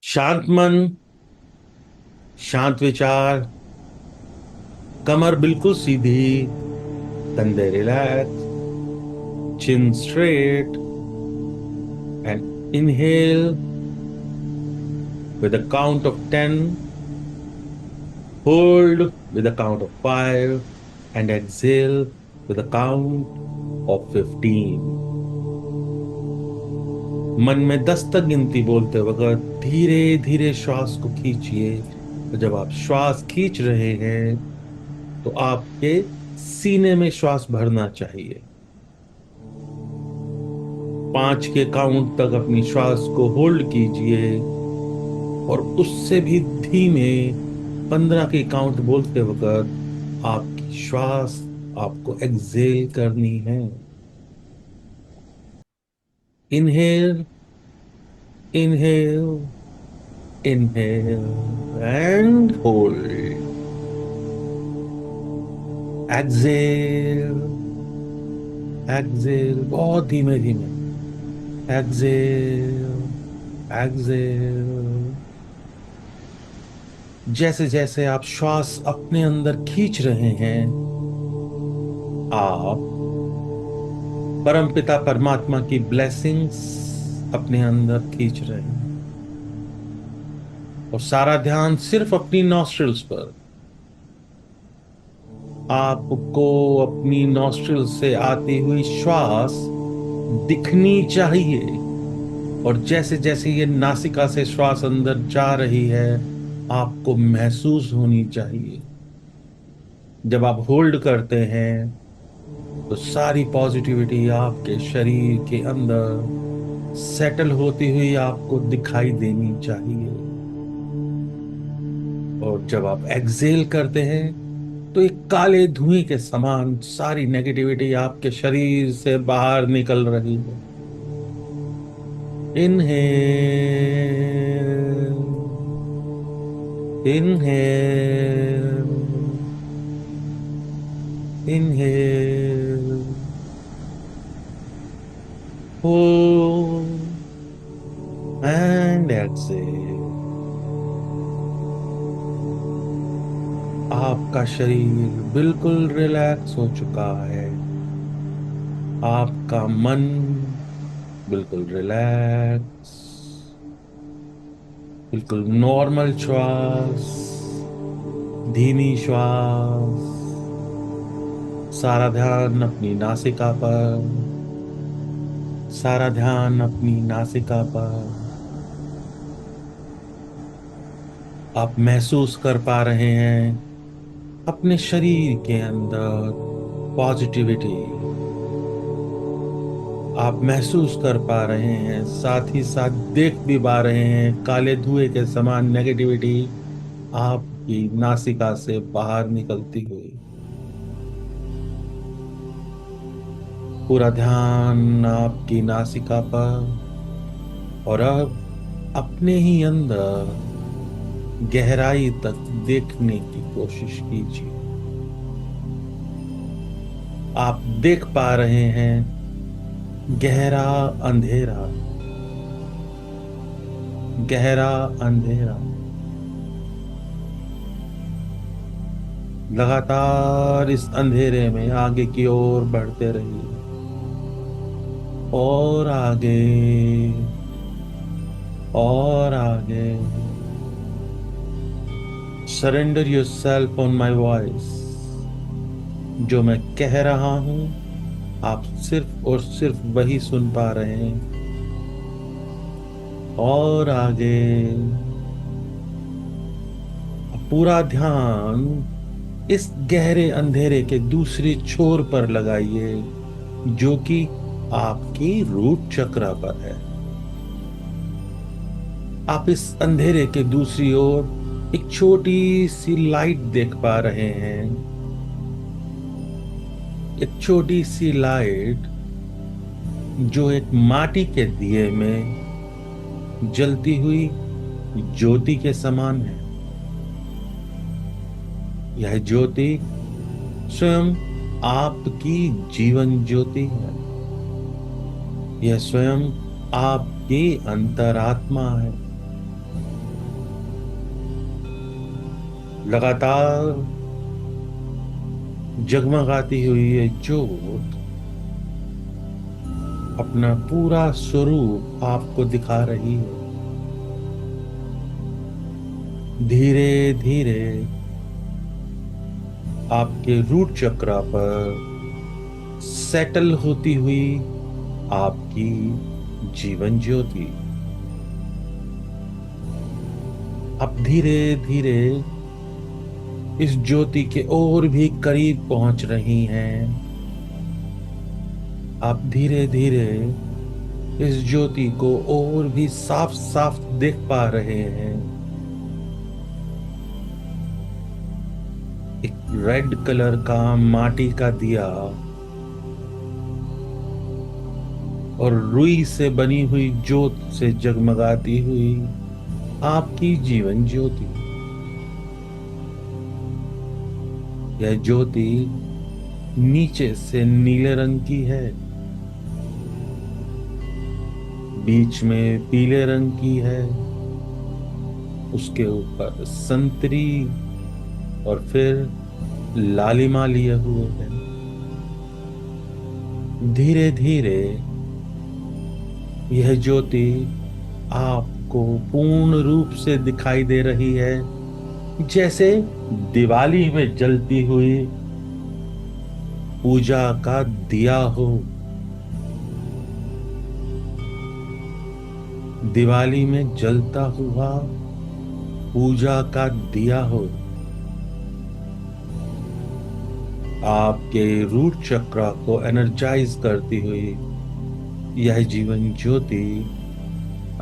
शांत मन, शांत विचार, कमर बिल्कुल सीधी, कंधे relax, chin straight and inhale with a count of 10, hold with a count of 5 and exhale with a count of 15. मन में 10 तक गिनती बोलते वक्त धीरे धीरे श्वास को खींचिए। और जब आप श्वास खींच रहे हैं तो आपके सीने में श्वास भरना चाहिए। 5 के काउंट तक अपनी श्वास को होल्ड कीजिए और उससे भी धीमे 15 के काउंट बोलते वक्त आपकी श्वास आपको एक्सहेल करनी है। Inhale, inhale, inhale and hold. Exhale, exhale, बहुत धीमे धीमे। Exhale, exhale. जैसे जैसे आप श्वास अपने अंदर खींच रहे हैं, आप परमपिता परमात्मा की ब्लेसिंग्स अपने अंदर खींच रहे हैं और सारा ध्यान सिर्फ अपनी नॉस्ट्रिल्स पर। आपको अपनी नॉस्ट्रिल से आती हुई श्वास दिखनी चाहिए और जैसे जैसे ये नासिका से श्वास अंदर जा रही है आपको महसूस होनी चाहिए। जब आप होल्ड करते हैं तो सारी पॉजिटिविटी आपके शरीर के अंदर सेटल होती हुई आपको दिखाई देनी चाहिए। और जब आप एक्सहेल करते हैं तो एक काले धुएं के समान सारी नेगेटिविटी आपके शरीर से बाहर निकल रही है। Inhale, inhale, inhale, hold and exhale. आपका शरीर बिल्कुल रिलैक्स हो चुका है। आपका मन बिल्कुल रिलैक्स, बिल्कुल नॉर्मल श्वास, धीमी श्वास, सारा ध्यान अपनी नासिका पर, सारा ध्यान अपनी नासिका पर। आप महसूस कर पा रहे हैं अपने शरीर के अंदर पॉजिटिविटी। आप महसूस कर पा रहे हैं, साथ ही साथ देख भी पा रहे हैं काले धुएं के समान नेगेटिविटी आपकी नासिका से बाहर निकलती हुई। पूरा ध्यान आपकी नासिका पर और अब अपने ही अंदर गहराई तक देखने की कोशिश कीजिए। आप देख पा रहे हैं गहरा अंधेरा, गहरा अंधेरा। लगातार इस अंधेरे में आगे की ओर बढ़ते रहिए और आगे और आगे। Surrender yourself on my voice. जो मैं कह रहा हूं आप सिर्फ और सिर्फ वही सुन पा रहे हैं। और आगे पूरा ध्यान इस गहरे अंधेरे के दूसरे छोर पर लगाइए जो कि आपकी रूट चक्र पर है। आप इस अंधेरे के दूसरी ओर एक छोटी सी लाइट देख पा रहे हैं। एक छोटी सी लाइट जो एक माटी के दिए में जलती हुई ज्योति के समान है। यह ज्योति स्वयं आपकी जीवन ज्योति है। यह स्वयं आपकी अंतरात्मा है। लगातार जगमगाती हुई ये ज्योत अपना पूरा स्वरूप आपको दिखा रही है। धीरे धीरे आपके रूट चक्रा पर सेटल होती हुई आपकी जीवन ज्योति अब धीरे धीरे इस ज्योति के और भी करीब पहुंच रही हैं। आप धीरे धीरे इस ज्योति को और भी साफ साफ देख पा रहे हैं। एक रेड कलर का माटी का दिया और रुई से बनी हुई ज्योत से जगमगाती हुई आपकी जीवन ज्योति। यह ज्योति नीचे से नीले रंग की है, बीच में पीले रंग की है, उसके ऊपर संतरी और फिर लालिमा लिए हुए हैं। धीरे धीरे यह ज्योति आपको पूर्ण रूप से दिखाई दे रही है, जैसे दिवाली में जलती हुई पूजा का दिया हो। दिवाली में जलता हुआ पूजा का दिया हो। आपके रूट चक्र को एनर्जाइज करती हुई यह जीवन ज्योति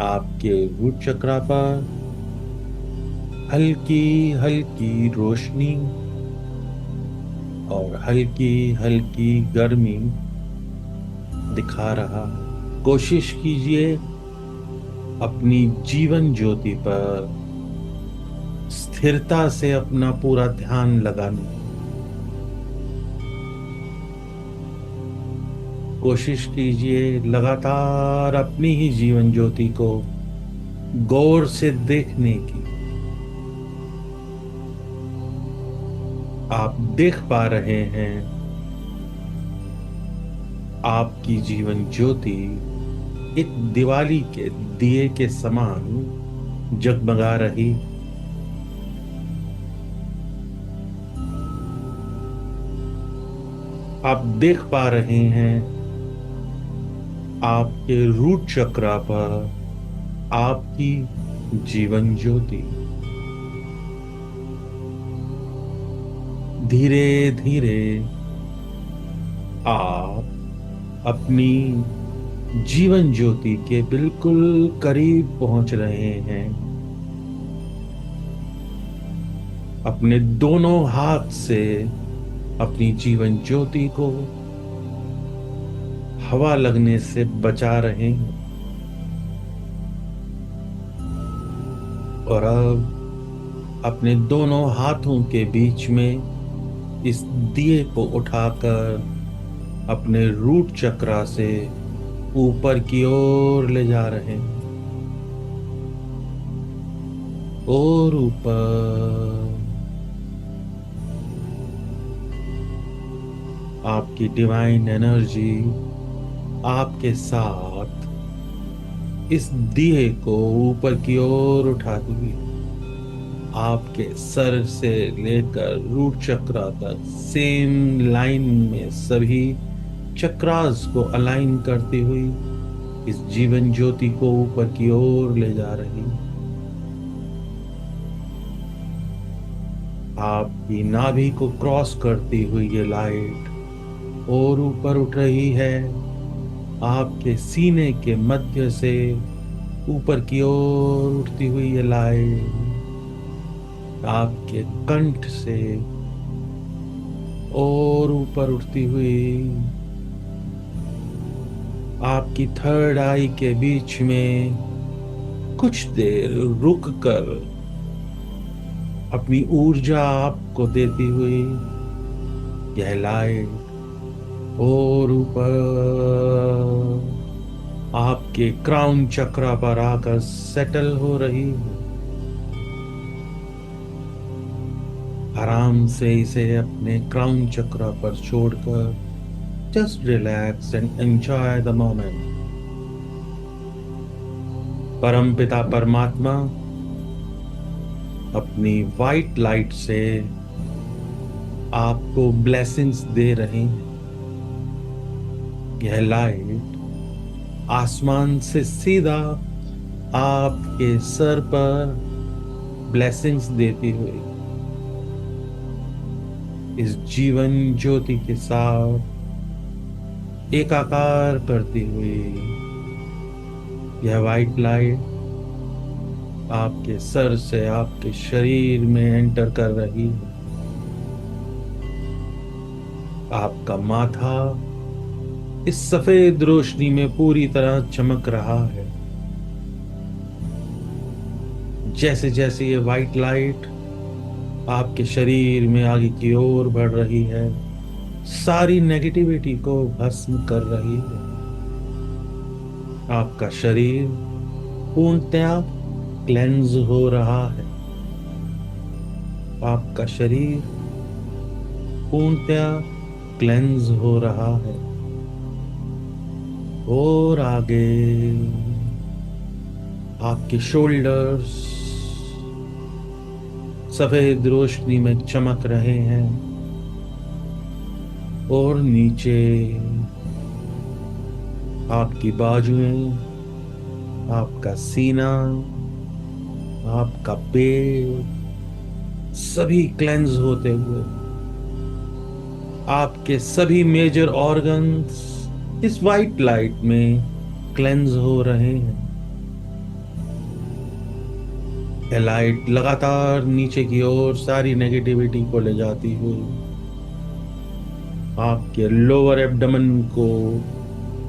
आपके रूट चक्र पर हल्की हल्की रोशनी और हल्की हल्की गर्मी दिखा रहा। कोशिश कीजिए अपनी जीवन ज्योति पर स्थिरता से अपना पूरा ध्यान लगाने। कोशिश कीजिए लगातार अपनी ही जीवन ज्योति को गौर से देखने की। आप देख पा रहे हैं आपकी जीवन ज्योति एक दिवाली के दिए के समान जगमगा रही। आप देख पा रहे हैं आपके रूट चक्र पर आपकी जीवन ज्योति धीरे धीरे आप अपनी जीवन ज्योति के बिल्कुल करीब पहुंच रहे हैं। अपने दोनों हाथ से अपनी जीवन ज्योति को हवा लगने से बचा रहे हैं और अब अपने दोनों हाथों के बीच में इस दिए को उठाकर अपने रूट चक्र से ऊपर की ओर ले जा रहे हैं और ऊपर आपकी डिवाइन एनर्जी आपके साथ इस दिए को ऊपर की ओर उठाती हुई आपके सर से लेकर रूट चक्र तक सेम लाइन में सभी चक्रास को अलाइन करती हुई इस जीवन ज्योति को ऊपर की ओर ले जा रही। आपकी नाभि को क्रॉस करती हुई ये लाइट और ऊपर उठ रही है। आपके सीने के मध्य से ऊपर की ओर उठती हुई ये लाइट आपके कंठ से और ऊपर उठती हुई आपकी थर्ड आई के बीच में कुछ देर रुक कर अपनी ऊर्जा आपको देती हुई यह लाइट और ऊपर आपके क्राउन चक्र पर आकर सेटल हो रही है। आराम से इसे अपने क्राउन चक्र पर छोड़कर just relax and enjoy the moment. परमपिता परमात्मा अपनी वाइट लाइट से आपको ब्लेसिंग्स दे रहे हैं। यह लाइट आसमान से सीधा आपके सर पर ब्लेसिंग्स देती हुई इस जीवन ज्योति के साथ एकाकार करती हुई यह वाइट लाइट आपके सर से आपके शरीर में एंटर कर रही है। आपका माथा इस सफेद रोशनी में पूरी तरह चमक रहा है। जैसे जैसे ये वाइट लाइट आपके शरीर में आगे की ओर बढ़ रही है, सारी नेगेटिविटी को भस्म कर रही है। आपका शरीर पूर्णतया क्लेंज हो रहा है। आपका शरीर पूर्णतया क्लेंज हो रहा है। और आगे आपके शोल्डर्स सफेद रोशनी में चमक रहे हैं और नीचे आपकी बाजुएं, आपका सीना, आपका पेट सभी क्लेंज होते हुए आपके सभी मेजर ऑर्गन्स इस वाइट लाइट में क्लेंज हो रहे हैं। यह लाइट लगातार नीचे की ओर सारी नेगेटिविटी को ले जाती हुई आपके लोअर एब्डोमेन को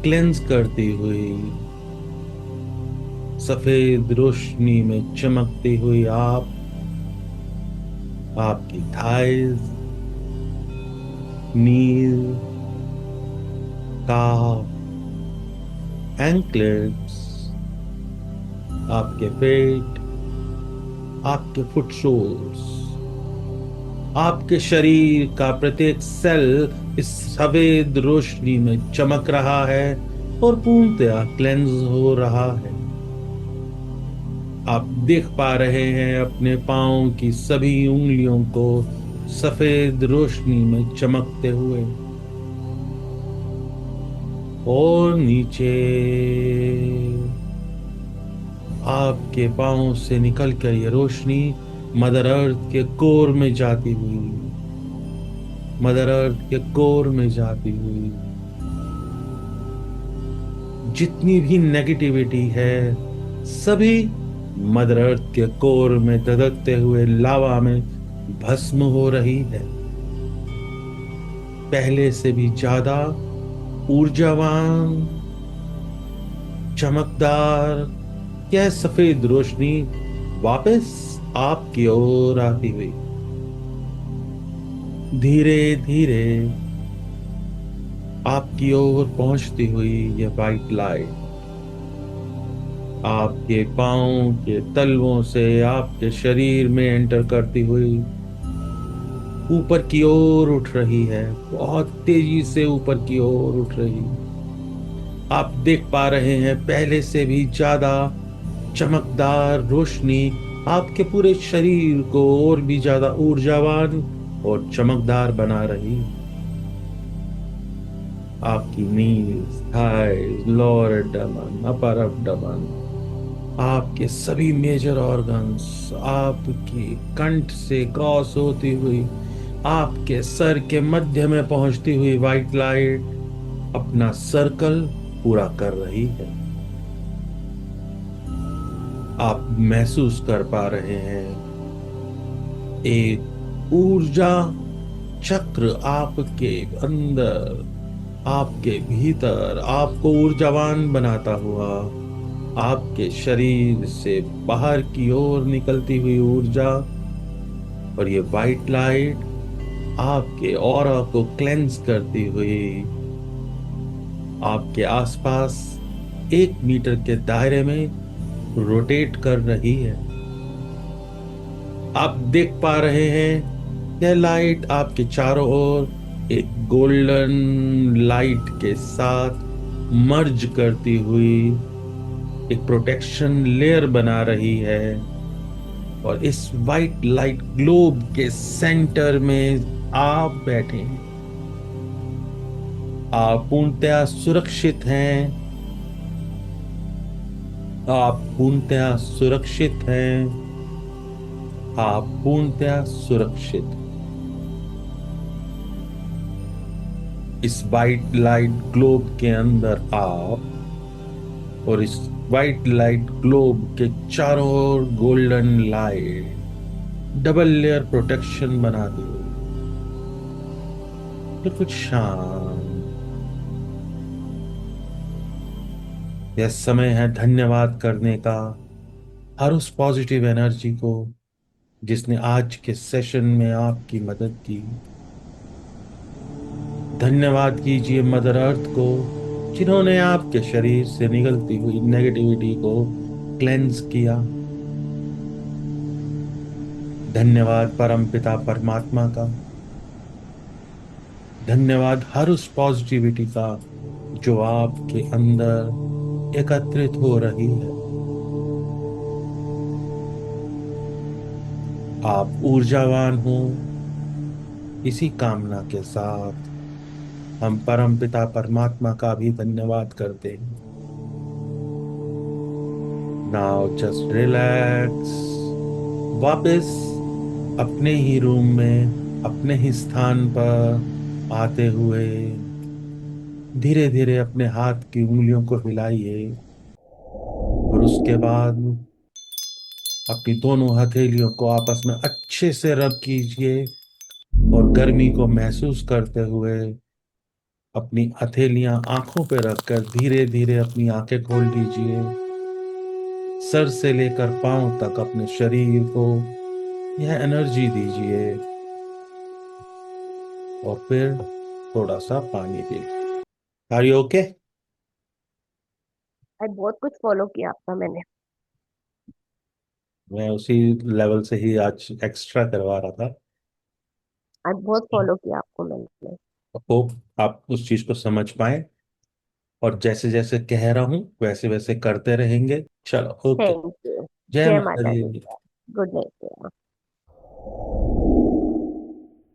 क्लेंज करती हुई सफेद रोशनी में चमकती हुई आपकी थाइज, नीज, काफ, एंकलेट्स, आपके पेट, आपके फुट सोल्स, आपके शरीर का प्रत्येक सेल इस सफेद रोशनी में चमक रहा है और पूर्णतया क्लेंज हो रहा है। आप देख पा रहे हैं अपने पांव की सभी उंगलियों को सफेद रोशनी में चमकते हुए और नीचे आपके पांव से निकलकर ये रोशनी मदर अर्थ के कोर में जाती हुई, मदर अर्थ के कोर में जाती हुई जितनी भी नेगेटिविटी है सभी मदर अर्थ के कोर में धधकते हुए लावा में भस्म हो रही है। पहले से भी ज्यादा ऊर्जावान, चमकदार यह सफेद रोशनी वापस आपकी ओर आती हुई धीरे धीरे आपकी ओर पहुंचती हुई यह वाइट लाइट आपके पांव के तलवों से आपके शरीर में एंटर करती हुई ऊपर की ओर उठ रही है, बहुत तेजी से ऊपर की ओर उठ रही। आप देख पा रहे हैं पहले से भी ज्यादा चमकदार रोशनी आपके पूरे शरीर को और भी ज्यादा ऊर्जावान और चमकदार बना रही। आपकी knees, thighs, lower abdomen, upper abdomen, आपके सभी मेजर ऑर्गन्स आपकी कंठ से क्रॉस होती हुई आपके सर के मध्य में पहुंचती हुई वाइट लाइट अपना सर्कल पूरा कर रही है। आप महसूस कर पा रहे हैं एक ऊर्जा चक्र आपके अंदर, आपके भीतर आपको ऊर्जावान बनाता हुआ आपके शरीर से बाहर की ओर निकलती हुई ऊर्जा और ये वाइट लाइट आपके ऑरा को क्लेंस करती हुई आपके आसपास 1 मीटर के दायरे में रोटेट कर रही है। आप देख पा रहे हैं यह लाइट आपके चारों ओर एक गोल्डन लाइट के साथ मर्ज करती हुई एक प्रोटेक्शन लेयर बना रही है। और इस वाइट लाइट ग्लोब के सेंटर में आप बैठे हैं। आप पूर्णतया सुरक्षित हैं। आप पूर्णतया सुरक्षित हैं। आप पूर्णतया सुरक्षित। इस वाइट लाइट ग्लोब के अंदर आप और इस वाइट लाइट ग्लोब के चारों ओर golden light double layer protection बना दी। बिल्कुल शांत। यह समय है धन्यवाद करने का हर उस पॉजिटिव एनर्जी को जिसने आज के सेशन में आपकी मदद की। धन्यवाद कीजिए मदर अर्थ को जिन्होंने आपके शरीर से निकलती हुई नेगेटिविटी को क्लेंस किया। धन्यवाद परम पिता परमात्मा का। धन्यवाद हर उस पॉजिटिविटी का जो आपके अंदर एकत्रित हो रही है। आप ऊर्जावान हो। इसी कामना के साथ हम परम पिता परमात्मा का भी धन्यवाद करते हैं। Now just relax. वापस अपने ही रूम में अपने ही स्थान पर आते हुए धीरे धीरे अपने हाथ की उंगलियों को हिलाइए और उसके बाद अपनी दोनों हथेलियों को आपस में अच्छे से रब कीजिए और गर्मी को महसूस करते हुए अपनी हथेलियां आंखों पर रखकर धीरे धीरे अपनी आंखें खोल लीजिए। सर से लेकर पांव तक अपने शरीर को यह एनर्जी दीजिए और फिर थोड़ा सा पानी पी। Are you okay? आज बहुत कुछ फॉलो किया आपका मैंने। मैं उसी लेवल से ही आज एक्स्ट्रा करवा रहा था। आज बहुत फॉलो किया आपको मैंने। होप आप उस चीज को समझ पाए और जैसे जैसे कह रहा हूं वैसे वैसे करते रहेंगे। चलो ओके। Thank you. जय जय माता माता दी। दी। Good night.